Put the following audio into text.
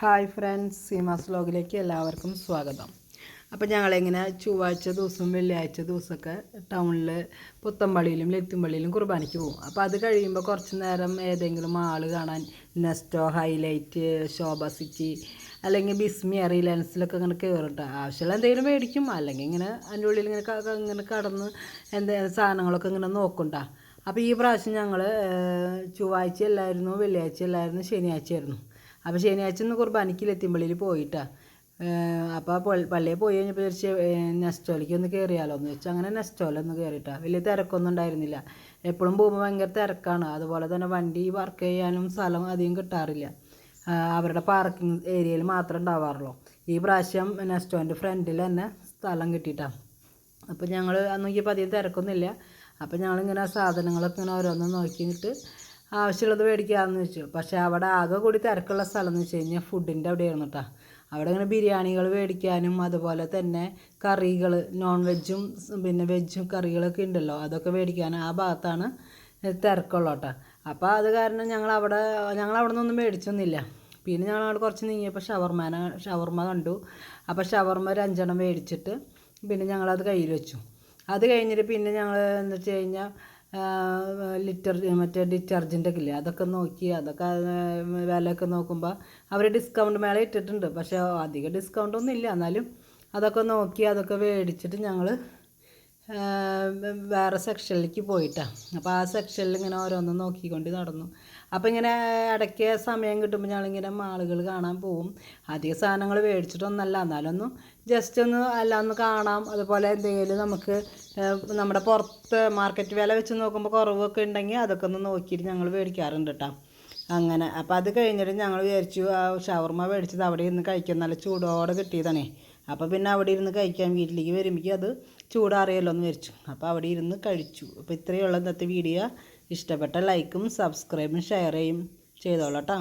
Hi friends, Seemas വ്ലോഗിലേക്ക് എല്ലാവർക്കും സ്വാഗതം. അപ്പോൾ ഞങ്ങളിങ്ങനെ ചൊവ്വാഴ്ച ദിവസവും വെള്ളിയാഴ്ച ദിവസമൊക്കെ ടൗണിൽ പുത്തമ്പള്ളിയിലും ലത്തിമ്പള്ളിയിലും കുർബാനയ്ക്ക് പോകും. അപ്പോൾ അത് കഴിയുമ്പോൾ കുറച്ച് നേരം ഏതെങ്കിലും മാൾ കാണാൻ, നെസ്റ്റോ, ഹൈലൈറ്റ്, ശോഭ സിറ്റി അല്ലെങ്കിൽ ബിസ്മി, റിലയൻസിലൊക്കെ ഇങ്ങനെ കയറിട്ട് ആവശ്യമുള്ള എന്തെങ്കിലും മേടിക്കും. അല്ലെങ്കിൽ ഇങ്ങനെ അതിൻ്റെ ഉള്ളിൽ ഇങ്ങനെ കടന്ന് സാധനങ്ങളൊക്കെ ഇങ്ങനെ നോക്കണ്ട. അപ്പോൾ ഈ പ്രാവശ്യം ഞങ്ങൾ ചൊവ്വാഴ്ച അല്ലായിരുന്നു, വെള്ളിയാഴ്ച അല്ലായിരുന്നു, ശനിയാഴ്ച ആയിരുന്നു. അപ്പോൾ ശനിയാഴ്ച ഒന്ന് കുർബാനയ്ക്ക് ലത്തിമ്പള്ളിയിൽ പോയിട്ടാണ്. അപ്പോൾ പള്ളിയിൽ പോയി കഴിഞ്ഞപ്പോൾ തിരിച്ച് നെസ്റ്റോയിലേക്ക് ഒന്ന് കയറിയാലോ എന്ന് വെച്ചാൽ അങ്ങനെ നെസ്റ്റോയിലൊന്ന് കയറിയിട്ടാണ്. വലിയ തിരക്കൊന്നും ഉണ്ടായിരുന്നില്ല. എപ്പോഴും പോകുമ്പോൾ ഭയങ്കര തിരക്കാണ്. അതുപോലെ തന്നെ വണ്ടി പാർക്ക് ചെയ്യാനും സ്ഥലം അധികം കിട്ടാറില്ല. അവരുടെ പാർക്കിംഗ് ഏരിയയിൽ മാത്രമേ ഉണ്ടാവാറുള്ളൂ. ഈ പ്രാവശ്യം നെസ്റ്റോൻ്റെ ഫ്രണ്ടിൽ തന്നെ സ്ഥലം കിട്ടിയിട്ടാണ്. അപ്പോൾ ഞങ്ങൾ നോക്കിയപ്പോൾ അധികം തിരക്കൊന്നുമില്ല. അപ്പോൾ ഞങ്ങളിങ്ങനെ സാധനങ്ങളൊക്കെ ഇങ്ങനെ ഓരോന്നും നോക്കിയിട്ട് ആവശ്യമുള്ളത് മേടിക്കാമെന്ന് വെച്ചു. പക്ഷേ അവിടെ ആകെ കൂടി തിരക്കുള്ള സ്ഥലം എന്ന് വെച്ച് കഴിഞ്ഞാൽ ഫുഡിൻ്റെ അവിടെയായിരുന്നു കേട്ടോ. അവിടെ ഇങ്ങനെ ബിരിയാണികൾ മേടിക്കാനും അതുപോലെ തന്നെ കറികൾ, നോൺ വെജും പിന്നെ വെജും കറികളൊക്കെ ഉണ്ടല്ലോ, അതൊക്കെ മേടിക്കാനും ആ ഭാഗത്താണ് തിരക്കുള്ളൂ കേട്ടോ. അപ്പോൾ അത് കാരണം ഞങ്ങൾ അവിടെ നിന്നൊന്നും മേടിച്ചൊന്നുമില്ല. പിന്നെ ഞങ്ങൾ അവിടെ കുറച്ച് നീങ്ങിയപ്പോൾ ഷവർമ കണ്ടു. അപ്പോൾ ഷവർമ ഒരു 5 എണ്ണം മേടിച്ചിട്ട് പിന്നെ ഞങ്ങളത് കയ്യിൽ വെച്ചു. അത് കഴിഞ്ഞിട്ട് പിന്നെ ഞങ്ങൾ എന്ന് വെച്ച് കഴിഞ്ഞാൽ മറ്റേ ഡിറ്റർജൻറ്റൊക്കെ ഇല്ലേ, അതൊക്കെ നോക്കി. അതൊക്കെ വിലയൊക്കെ നോക്കുമ്പോൾ അവർ ഡിസ്കൗണ്ട് മേള ഇട്ടിട്ടുണ്ട്. പക്ഷേ അധികം ഡിസ്കൗണ്ടൊന്നും ഇല്ല. എന്നാലും അതൊക്കെ നോക്കി അതൊക്കെ മേടിച്ചിട്ട് ഞങ്ങൾ വേറെ സെക്ഷനിലേക്ക് പോയിട്ടാണ്. അപ്പോൾ ആ സെക്ഷനിൽ ഇങ്ങനെ ഓരോന്നും നോക്കിക്കൊണ്ട് നടന്നു. അപ്പോൾ ഇങ്ങനെ ഇടയ്ക്ക് സമയം കിട്ടുമ്പോൾ ഞങ്ങളിങ്ങനെ മാളുകൾ കാണാൻ പോവും. അധിക സാധനങ്ങൾ മേടിച്ചിട്ടൊന്നല്ല, എന്നാലൊന്നും ജസ്റ്റ് ഒന്ന് കാണാം. അതുപോലെ എന്തെങ്കിലും നമുക്ക് നമ്മുടെ പുറത്ത് മാർക്കറ്റ് വില വെച്ച് നോക്കുമ്പോൾ കുറവൊക്കെ ഉണ്ടെങ്കിൽ അതൊക്കെ ഒന്ന് നോക്കിയിട്ട് ഞങ്ങൾ മേടിക്കാറുണ്ട് കേട്ടോ. അങ്ങനെ അപ്പോൾ അത് കഴിഞ്ഞിട്ട് ഞങ്ങൾ വിചാരിച്ചു ആ ഷവർമ മേടിച്ചത് അവിടെ ഇരുന്ന് കഴിക്കാൻ നല്ല ചൂടോടെ കിട്ടിയതാണേ. അപ്പോൾ പിന്നെ അവിടെ ഇരുന്ന് കഴിക്കാൻ വീട്ടിലേക്ക് വരുമ്പോൾ അത് ചൂടാറിയല്ലോ എന്ന് വിചാരിച്ചു. അപ്പോൾ അവിടെ ഇരുന്ന് കഴിച്ചു. അപ്പോൾ ഇത്രയുള്ള ഇന്നത്തെ വീഡിയോ. ഇഷ്ടപ്പെട്ട ലൈക്കും സബ്സ്ക്രൈബും ഷെയർ ചെയ്തോളാം കേട്ടോ.